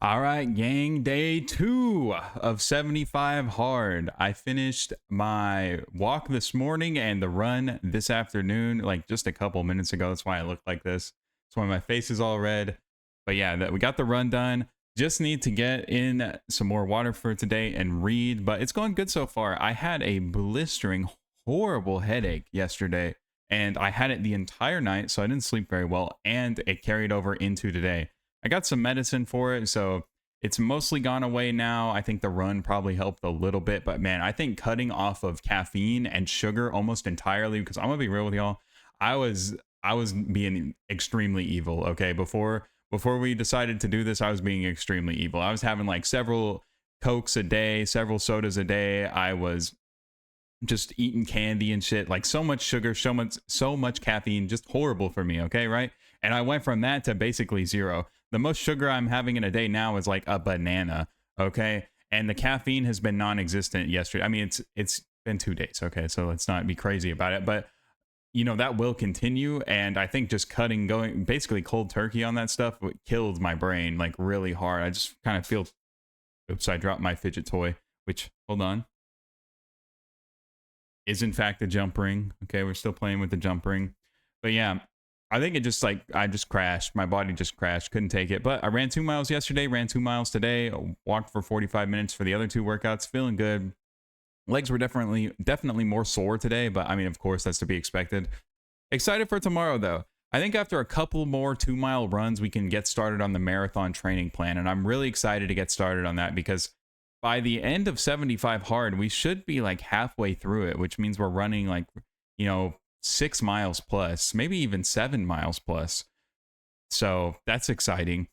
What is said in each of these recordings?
All right, gang, day 2 of 75 hard. I finished my walk this morning and the run this afternoon, like just a couple minutes ago. That's why I look like this. That's why my face is all red. But yeah, we got the run done. Just need to get in some more water for today and read, but it's going good so far. I had a blistering, horrible headache yesterday, and I had it the entire night, so I didn't sleep very well, and it carried over into today. I got some medicine for it, so it's mostly gone away now. I think the run probably helped a little bit, but man, I think cutting off of caffeine and sugar almost entirely, because I'm gonna be real with y'all, I was being extremely evil. Okay, before we decided to do this, I was being extremely evil. I was having like several cokes a day, several sodas a day. I was just eating candy and shit, like so much sugar, so much caffeine, just horrible for me. Okay, right? And I went from that to basically zero. The most sugar I'm having in a day now is like a banana. Okay, and the caffeine has been non-existent yesterday. I mean, it's been 2 days. Okay, so let's not be crazy about it, but that will continue. And I think just going basically cold turkey on that stuff killed my brain like really hard. I just kind of feel, oops, I dropped my fidget toy, which, hold on, is in fact a jump ring. Okay, we're still playing with the jump ring. But yeah, I think it just like I just crashed. My body just crashed. Couldn't take it. But I ran 2 miles yesterday, ran 2 miles today, walked for 45 minutes for the other two workouts. Feeling good. Legs were definitely more sore today, but I mean, of course, that's to be expected. Excited for tomorrow though. I think after a couple more 2 mile runs, we can get started on the marathon training plan. And I'm really excited to get started on that because by the end of 75 hard, we should be like halfway through it, which means we're running like, 6 miles plus, maybe even 7 miles plus. So that's exciting.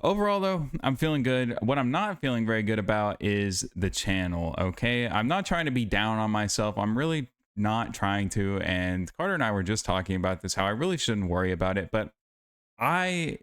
Overall, though, I'm feeling good. What I'm not feeling very good about is the channel, okay? I'm not trying to be down on myself. I'm really not trying to. And Carter and I were just talking about this, how I really shouldn't worry about it. But I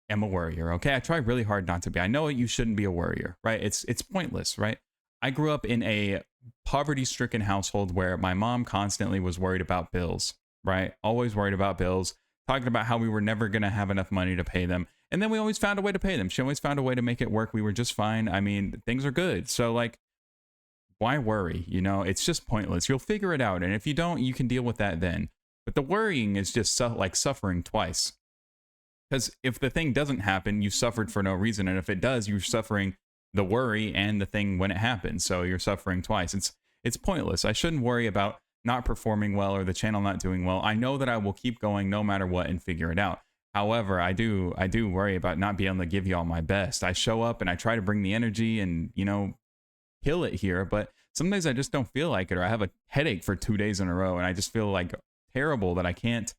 am a worrier, okay? I try really hard not to be. I know you shouldn't be a worrier, right? It's pointless, right? I grew up in a poverty-stricken household where my mom constantly was worried about bills, right? Always worried about bills, talking about how we were never going to have enough money to pay them. And then we always found a way to pay them. She always found a way to make it work. We were just fine. I mean, things are good. So like, why worry? It's just pointless. You'll figure it out. And if you don't, you can deal with that then. But the worrying is just like suffering twice. Because if the thing doesn't happen, you suffered for no reason. And if it does, you're suffering the worry and the thing when it happens. So you're suffering twice. It's pointless. I shouldn't worry about not performing well or the channel not doing well. I know that I will keep going no matter what and figure it out. However, I do worry about not being able to give you all my best. I show up and I try to bring the energy and, kill it here, but sometimes I just don't feel like it, or I have a headache for 2 days in a row and I just feel like terrible that I can't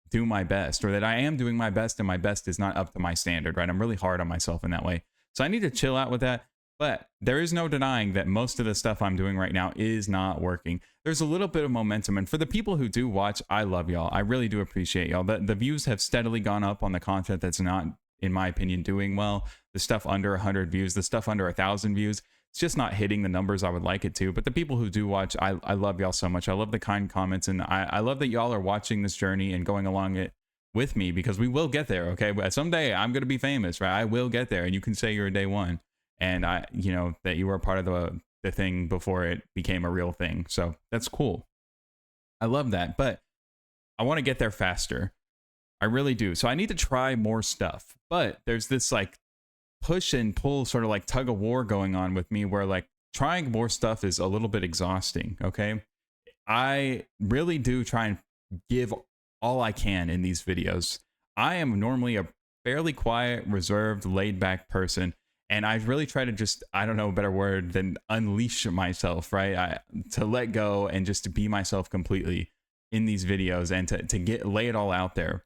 do my best, or that I am doing my best and my best is not up to my standard, right? I'm really hard on myself in that way. So I need to chill out with that. But there is no denying that most of the stuff I'm doing right now is not working. There's a little bit of momentum. And for the people who do watch, I love y'all. I really do appreciate y'all. The views have steadily gone up on the content that's not, in my opinion, doing well. The stuff under 100 views, the stuff under 1,000 views, it's just not hitting the numbers I would like it to. But the people who do watch, I love y'all so much. I love the kind comments. And I love that y'all are watching this journey and going along it with me, because we will get there. Okay. But someday I'm going to be famous, right? I will get there. And you can say you're a day one. And that you were a part of the thing before it became a real thing. So that's cool. I love that. But I want to get there faster. I really do. So I need to try more stuff. But there's this like push and pull, sort of like tug of war going on with me, where like trying more stuff is a little bit exhausting. Okay. I really do try and give all I can in these videos. I am normally a fairly quiet, reserved, laid back person. And I really try to just, I don't know a better word than unleash myself, right? To let go and just to be myself completely in these videos and to lay it all out there.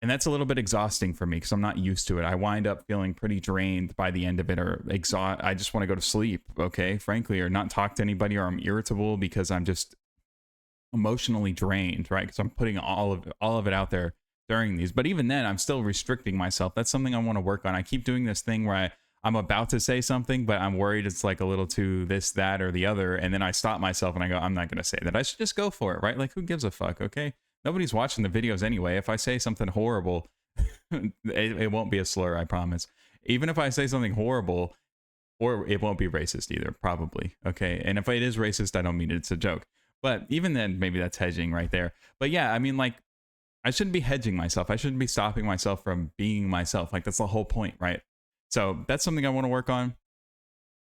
And that's a little bit exhausting for me because I'm not used to it. I wind up feeling pretty drained by the end of it, or I just want to go to sleep, okay, frankly, or not talk to anybody, or I'm irritable because I'm just emotionally drained, right? Because I'm putting all of it out there during these. But even then, I'm still restricting myself. That's something I want to work on. I keep doing this thing where I'm about to say something, but I'm worried it's like a little too this, that, or the other. And then I stop myself and I go, I'm not going to say that. I should just go for it, right? Like, who gives a fuck, okay? Nobody's watching the videos anyway. If I say something horrible, It won't be a slur, I promise. Even if I say something horrible, or it won't be racist either, probably. Okay. And if it is racist, I don't mean it. It's a joke. But even then, maybe that's hedging right there. But yeah, I mean, like, I shouldn't be hedging myself. I shouldn't be stopping myself from being myself. Like, that's the whole point, right? So that's something I want to work on.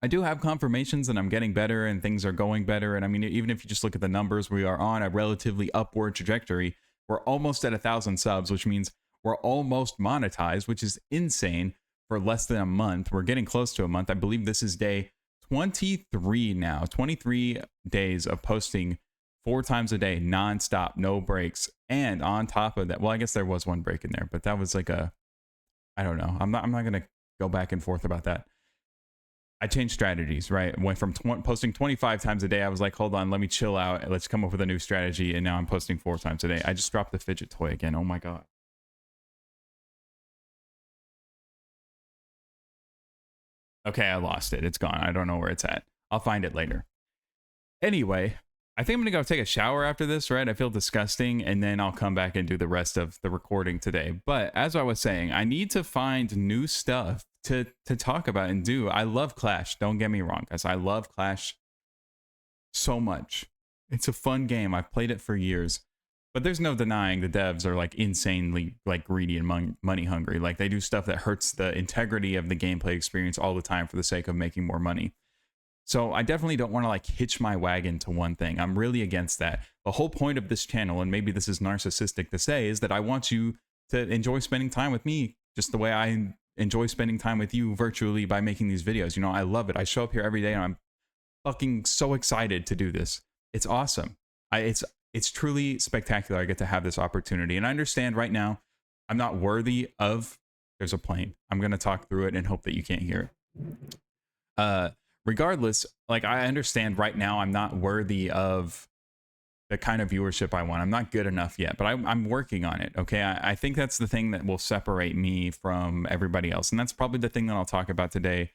I do have confirmations that I'm getting better and things are going better. And I mean, even if you just look at the numbers, we are on a relatively upward trajectory. We're almost at 1,000 subs, which means we're almost monetized, which is insane for less than a month. We're getting close to a month. I believe this is day 23 now, 23 days of posting 4 times a day, nonstop, no breaks. And on top of that, well, I guess there was one break in there, but that was like I don't know. I'm not going to go back and forth about that. I changed strategies, right? Went from posting 25 times a day. I was like, hold on, let me chill out. Let's come up with a new strategy. And now I'm posting 4 times a day. I just dropped the fidget toy again. Oh my God. Okay, I lost it. It's gone. I don't know where it's at. I'll find it later. Anyway, I think I'm going to go take a shower after this, right? I feel disgusting. And then I'll come back and do the rest of the recording today. But as I was saying, I need to find new stuff to talk about and do. I love Clash. Don't get me wrong, guys. I love Clash so much. It's a fun game. I've played it for years. But there's no denying the devs are like insanely like greedy and money hungry. Like they do stuff that hurts the integrity of the gameplay experience all the time for the sake of making more money. So I definitely don't want to like hitch my wagon to one thing. I'm really against that. The whole point of this channel, and maybe this is narcissistic to say, is that I want you to enjoy spending time with me just the way I enjoy spending time with you virtually by making these videos. You know, I love it. I show up here every day and I'm fucking so excited to do this. It's awesome. It's truly spectacular. I get to have this opportunity. And I understand right now I'm not worthy of, there's a plane. I'm going to talk through it and hope that you can't hear it. Regardless, like I understand right now I'm not worthy of the kind of viewership I want. I'm not good enough yet, but I'm working on it. Okay. I think that's the thing that will separate me from everybody else. And that's probably the thing that I'll talk about today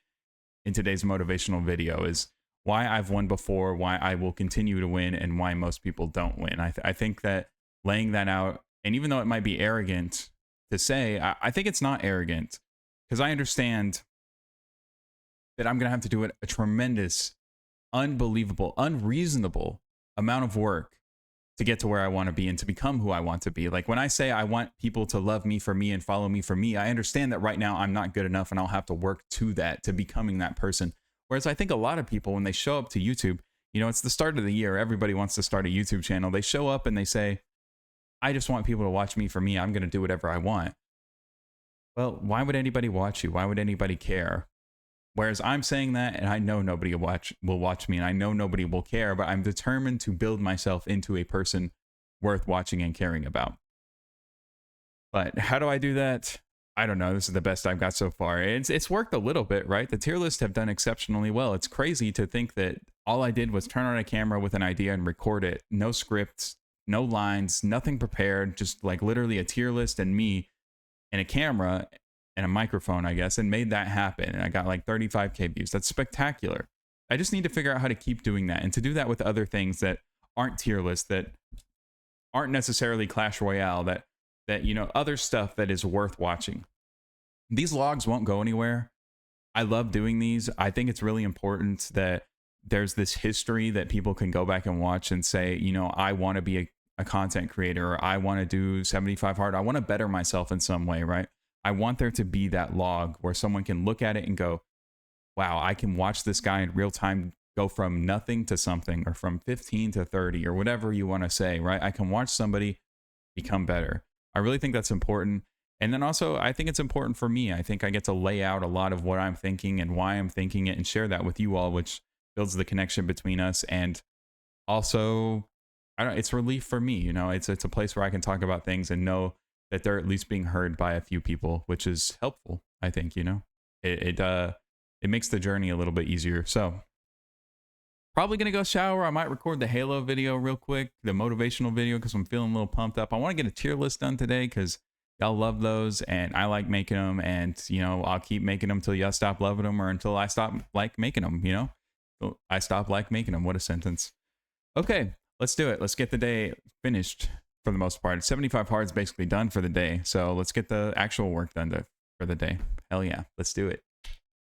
in today's motivational video is why I've won before, why I will continue to win, and why most people don't win. I think that laying that out, and even though it might be arrogant to say, I think it's not arrogant because I understand that I'm going to have to do a tremendous, unbelievable, unreasonable amount of work to get to where I want to be and to become who I want to be. Like when I say I want people to love me for me and follow me for me, I understand that right now I'm not good enough and I'll have to work to that, to becoming that person. Whereas I think a lot of people, when they show up to YouTube, you know, it's the start of the year. Everybody wants to start a YouTube channel. They show up and they say, I just want people to watch me for me. I'm going to do whatever I want. Well, why would anybody watch you? Why would anybody care? Whereas I'm saying that, and I know nobody will watch me, and I know nobody will care, but I'm determined to build myself into a person worth watching and caring about. But how do I do that? I don't know. This is the best I've got so far. It's worked a little bit, right? The tier lists have done exceptionally well. It's crazy to think that all I did was turn on a camera with an idea and record it. No scripts, no lines, nothing prepared, just like literally a tier list and me and a camera and a microphone, I guess, and made that happen. And I got like 35K views. That's spectacular. I just need to figure out how to keep doing that and to do that with other things that aren't tier lists, that aren't necessarily Clash Royale, that you know, other stuff that is worth watching. These logs won't go anywhere. I love doing these. I think it's really important that there's this history that people can go back and watch and say, you know, I want to be a content creator, or I want to do 75 hard. I want to better myself in some way, right? I want there to be that log where someone can look at it and go, wow, I can watch this guy in real time go from nothing to something, or from 15 to 30, or whatever you want to say, right? I can watch somebody become better. I really think that's important. And then also, I think it's important for me. I think I get to lay out a lot of what I'm thinking and why I'm thinking it and share that with you all, which builds the connection between us. And also, it's relief for me. You know, it's a place where I can talk about things and know that they're at least being heard by a few people, which is helpful. I think, you know, it makes the journey a little bit easier. So probably going to go shower. I might record the Halo video real quick, the motivational video, because I'm feeling a little pumped up. I want to get a tier list done today because y'all love those and I like making them. And, you know, I'll keep making them till y'all stop loving them, or until I stop like making them, you know? So I stop like making them. What a sentence. Okay, let's do it. Let's get the day finished. for the most part. 75 hard is basically done for the day. So let's get the actual work done for the day. Hell yeah, let's do it.